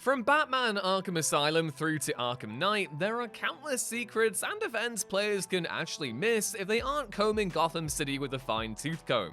From Batman Arkham Asylum through to Arkham Knight, there are countless secrets and events players can actually miss if they aren't combing Gotham City with a fine-tooth comb.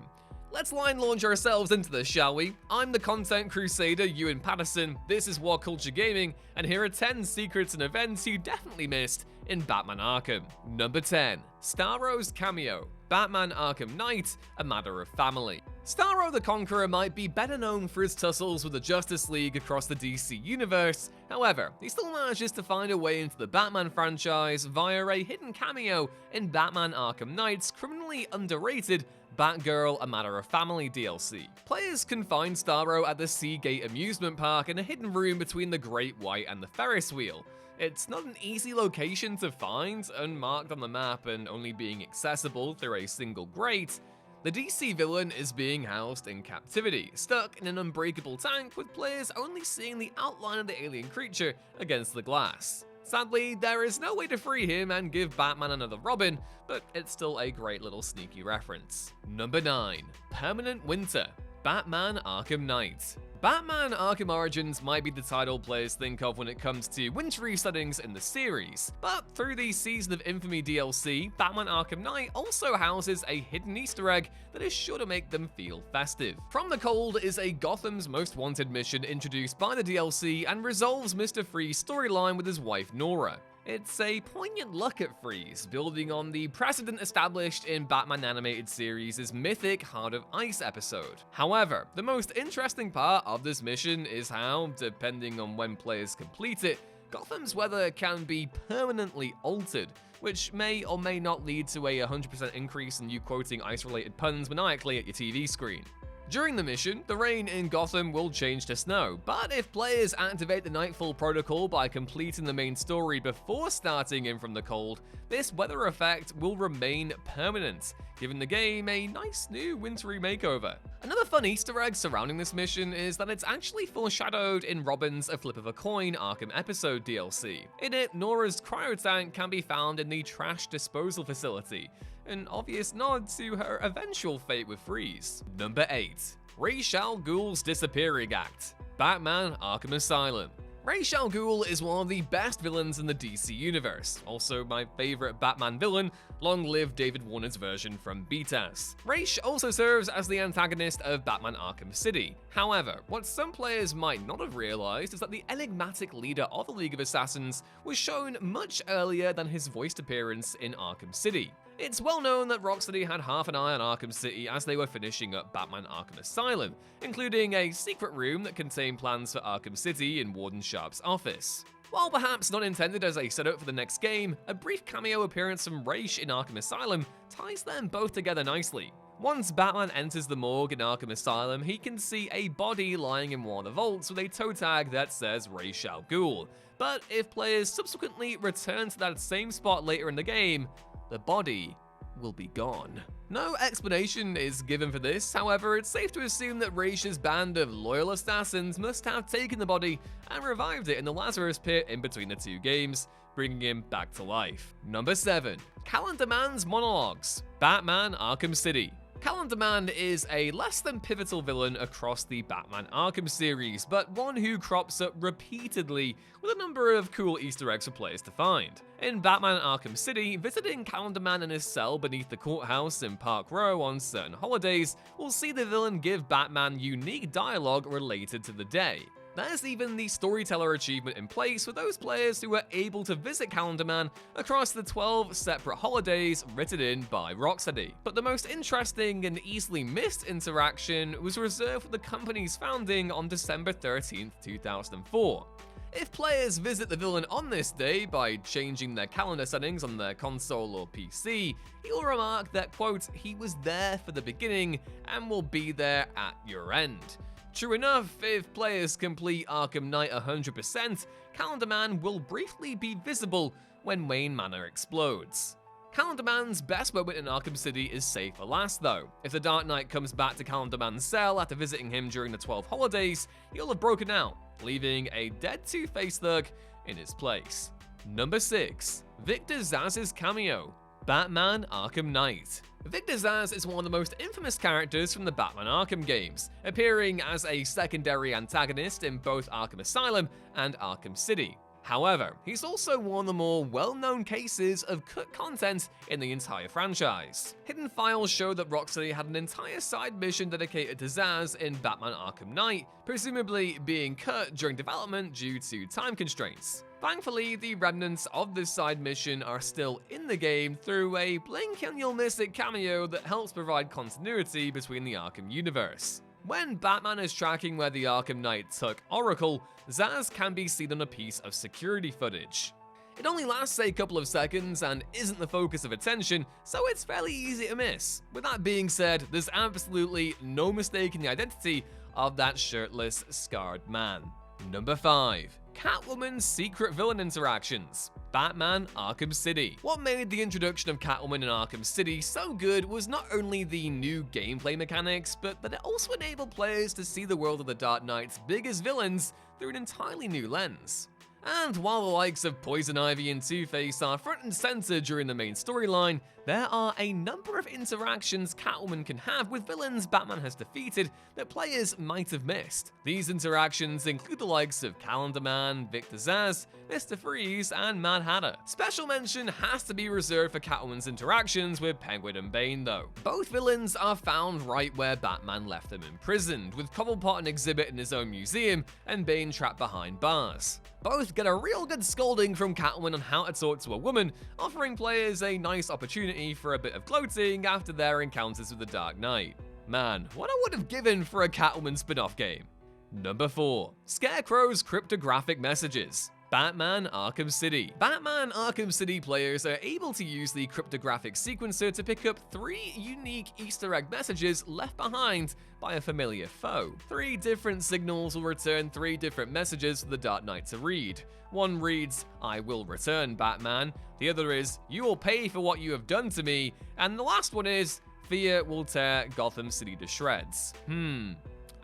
Let's line launch ourselves into this, shall we? I'm the content crusader, Ewan Patterson, this is WhatCulture Gaming, and here are 10 secrets and events you definitely missed in Batman Arkham. Number 10. STARRO'S cameo. Batman Arkham Knight, a matter of family. Starro the Conqueror might be better known for his tussles with the Justice League across the DC universe, however, he still manages to find a way into the Batman franchise via a hidden cameo in Batman Arkham Knight's criminally underrated Batgirl A Matter of Family DLC. Players can find Starro at the Seagate amusement park in a hidden room between the Great White and the Ferris wheel. It's not an easy location to find, unmarked on the map and only being accessible through a single grate. The DC villain is being housed in captivity, stuck in an unbreakable tank with players only seeing the outline of the alien creature against the glass. Sadly, there is no way to free him and give Batman another Robin, but it's still a great little sneaky reference. Number 9. Permanent Winter. Batman Arkham Knight. Batman Arkham Origins might be the title players think of when it comes to wintry settings in the series, but through the Season of Infamy DLC, Batman Arkham Knight also houses a hidden Easter egg that is sure to make them feel festive. From the Cold is a Gotham's Most Wanted mission introduced by the DLC and resolves Mr. Freeze's storyline with his wife Nora. It's a poignant look at Freeze, building on the precedent established in Batman Animated Series' mythic Heart of Ice episode. However, the most interesting part of this mission is how, depending on when players complete it, Gotham's weather can be permanently altered, which may or may not lead to a 100% increase in you quoting ice-related puns maniacally at your TV screen. During the mission, the rain in Gotham will change to snow, but if players activate the Nightfall Protocol by completing the main story before starting in From the Cold, this weather effect will remain permanent, giving the game a nice new wintry makeover. Another fun Easter egg surrounding this mission is that it's actually foreshadowed in Robin's A Flip of a Coin Arkham Episode DLC. In it, Nora's cryotank can be found in the trash disposal facility, an obvious nod to her eventual fate with Freeze. Number 8. Ra's al Ghul's Disappearing Act. Batman Arkham Asylum. Ra's al Ghul is one of the best villains in the DC universe, also my favorite Batman villain, long live David Warner's version from BTAS. Ra's also serves as the antagonist of Batman Arkham City. However, what some players might not have realized is that the enigmatic leader of the League of Assassins was shown much earlier than his voiced appearance in Arkham City. It's well known that Rocksteady had half an eye on Arkham City as they were finishing up Batman Arkham Asylum, including a secret room that contained plans for Arkham City in Warden Sharp's office. While perhaps not intended as a setup for the next game, a brief cameo appearance from Ra's in Arkham Asylum ties them both together nicely. Once Batman enters the morgue in Arkham Asylum, he can see a body lying in one of the vaults with a toe tag that says Ra's al Ghul. But if players subsequently return to that same spot later in the game, the body will be gone. No explanation is given for this, however, it's safe to assume that Ra's band of loyal assassins must have taken the body and revived it in the Lazarus Pit in between the two games, bringing him back to life. Number 7. Calendar Man's Monologues. Batman Arkham City. Calendar Man is a less than pivotal villain across the Batman Arkham series, but one who crops up repeatedly with a number of cool Easter eggs for players to find. In Batman Arkham City, visiting Calendar Man in his cell beneath the courthouse in Park Row on certain holidays will see the villain give Batman unique dialogue related to the day. There's even the Storyteller achievement in place for those players who are able to visit Calendar Man across the 12 separate holidays written in by Rocksteady. But the most interesting and easily missed interaction was reserved for the company's founding on December 13th, 2004. If players visit the villain on this day by changing their calendar settings on their console or PC, he'll remark that, quote, he was there for the beginning and will be there at your end. True enough, if players complete Arkham Knight 100%, Calendar Man will briefly be visible when Wayne Manor explodes. Calendar Man's best moment in Arkham City is saved for last though. If the Dark Knight comes back to Calendar Man's cell after visiting him during the 12 holidays, he'll have broken out, leaving a dead Two-Face thug in his place. Number 6. Victor Zsasz' cameo. Batman Arkham Knight. Victor Zsasz is one of the most infamous characters from the Batman Arkham games, appearing as a secondary antagonist in both Arkham Asylum and Arkham City. However, he's also one of the more well-known cases of cut content in the entire franchise. Hidden files show that Rocksteady had an entire side mission dedicated to Zsasz in Batman Arkham Knight, presumably being cut during development due to time constraints. Thankfully, the remnants of this side mission are still in the game through a blink and you'll miss it cameo that helps provide continuity between the Arkham universe. When Batman is tracking where the Arkham Knight took Oracle, Zsasz can be seen on a piece of security footage. It only lasts a couple of seconds and isn't the focus of attention, so it's fairly easy to miss. With that being said, there's absolutely no mistaking the identity of that shirtless, scarred man. Number 5. Catwoman's secret villain interactions. Batman Arkham City. What made the introduction of Catwoman in Arkham City so good was not only the new gameplay mechanics, but that it also enabled players to see the world of the Dark Knight's biggest villains through an entirely new lens. And while the likes of Poison Ivy and Two-Face are front and center during the main storyline, there are a number of interactions Catwoman can have with villains Batman has defeated that players might have missed. These interactions include the likes of Calendar Man, Victor Zsasz, Mr. Freeze, and Mad Hatter. Special mention has to be reserved for Catwoman's interactions with Penguin and Bane though. Both villains are found right where Batman left them imprisoned, with Cobblepot and Exhibit in his own museum and Bane trapped behind bars. Both get a real good scolding from Catwoman on how to talk to a woman, offering players a nice opportunity for a bit of gloating after their encounters with the Dark Knight. Man, what I would have given for a Catwoman spin-off game. Number 4. Scarecrow's cryptographic messages. Batman Arkham City. Batman Arkham City players are able to use the cryptographic sequencer to pick up 3 unique Easter egg messages left behind by a familiar foe. 3 different signals will return 3 different messages for the Dark Knight to read. One reads, "I will return, Batman." The other is, "You will pay for what you have done to me." And the last one is, "Fear will tear Gotham City to shreds." I'm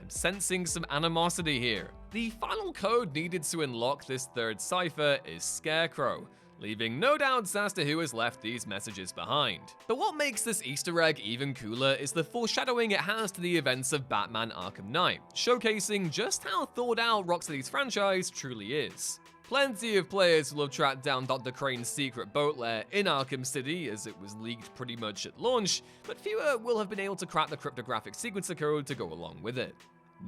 sensing some animosity here. The final code needed to unlock this 3rd cipher is Scarecrow, leaving no doubts as to who has left these messages behind. But what makes this Easter egg even cooler is the foreshadowing it has to the events of Batman Arkham Knight, showcasing just how thought out Rocksteady's franchise truly is. Plenty of players will have tracked down Dr. Crane's secret boat lair in Arkham City, as it was leaked pretty much at launch, but fewer will have been able to crack the cryptographic sequencer code to go along with it.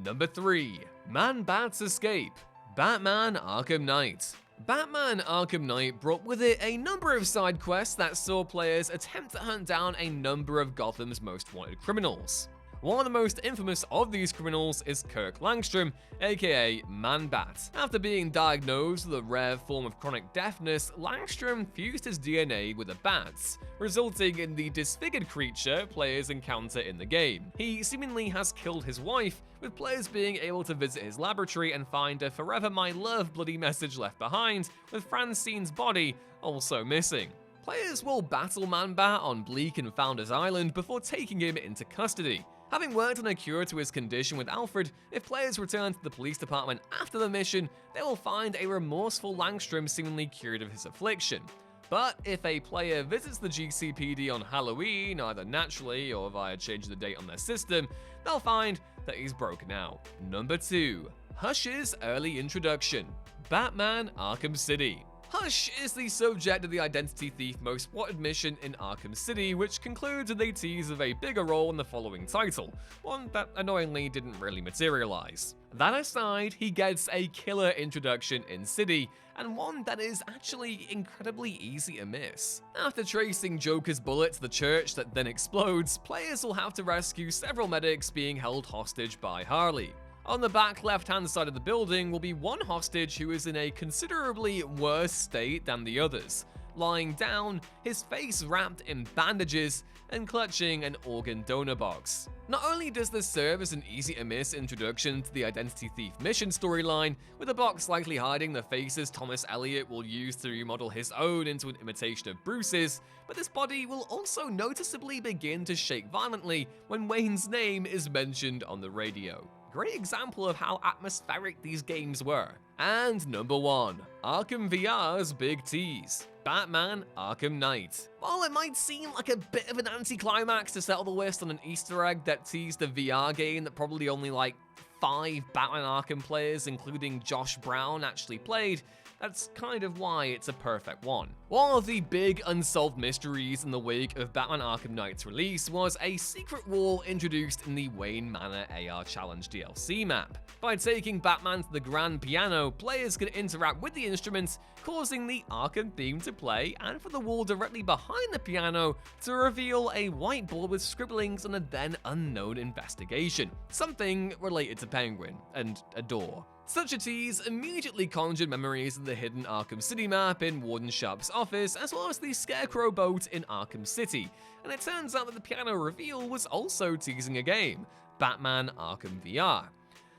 Number 3. MANBAT'S escape. Batman Arkham Knight. Batman Arkham Knight brought with it a number of side quests that saw players attempt to hunt down a number of Gotham's most wanted criminals. One of the most infamous of these criminals is Kirk Langstrom, aka Man-Bat. After being diagnosed with a rare form of chronic deafness, Langstrom fused his DNA with a bat's, resulting in the disfigured creature players encounter in the game. He seemingly has killed his wife, with players being able to visit his laboratory and find a "Forever My Love" bloody message left behind, with Francine's body also missing. Players will battle Man-Bat on Bleak and Founders Island before taking him into custody. Having worked on a cure to his condition with Alfred, if players return to the police department after the mission, they will find a remorseful Langstrom seemingly cured of his affliction. But if a player visits the GCPD on Halloween, either naturally or via changing the date on their system, they'll find that he's broken out. Number 2. Hush's early introduction. Batman Arkham City. Hush is the subject of the Identity Thief Most Wanted mission in Arkham City, which concludes with a tease of a bigger role in the following title, one that annoyingly didn't really materialize. That aside, he gets a killer introduction in City, and one that is actually incredibly easy to miss. After tracing Joker's bullet to the church that then explodes, players will have to rescue several medics being held hostage by Harley. On the back left-hand side of the building will be one hostage who is in a considerably worse state than the others, lying down, his face wrapped in bandages, and clutching an organ donor box. Not only does this serve as an easy-to-miss introduction to the Identity Thief mission storyline, with the box likely hiding the faces Thomas Elliot will use to remodel his own into an imitation of Bruce's, but this body will also noticeably begin to shake violently when Wayne's name is mentioned on the radio. Great example of how atmospheric these games were. And number 1, Arkham VR's big tease. Batman Arkham Knight. While it might seem like a bit of an anticlimax to settle the list on an Easter egg that teased a VR game that probably only like 5 Batman Arkham players, including Josh Brown, actually played, that's kind of why it's a perfect one. One of the big unsolved mysteries in the wake of Batman Arkham Knight's release was a secret wall introduced in the Wayne Manor AR Challenge DLC map. By taking Batman to the grand piano, players could interact with the instruments, causing the Arkham theme to play, and for the wall directly behind the piano to reveal a whiteboard with scribblings on a then unknown investigation, something related to Penguin and a door. Such a tease immediately conjured memories of the hidden Arkham City map in Warden Sharp's office, as well as the Scarecrow boat in Arkham City, and it turns out that the piano reveal was also teasing a game, Batman Arkham VR.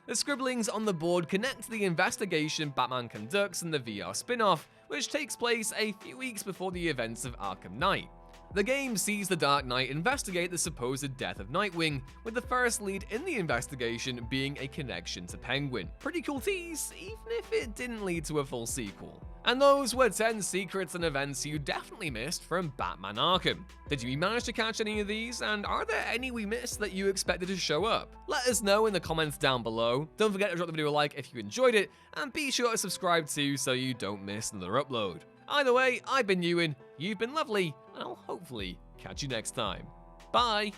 The scribblings on the board connect to the investigation Batman conducts in the VR spin-off, which takes place a few weeks before the events of Arkham Knight. The game sees the Dark Knight investigate the supposed death of Nightwing, with the first lead in the investigation being a connection to Penguin. Pretty cool tease, even if it didn't lead to a full sequel. And those were 10 secrets and events you definitely missed from Batman Arkham. Did you manage to catch any of these, and are there any we missed that you expected to show up? Let us know in the comments down below. Don't forget to drop the video a like if you enjoyed it, and be sure to subscribe too so you don't miss another upload. Either way, I've been Ewan, you've been lovely, and I'll hopefully catch you next time. Bye!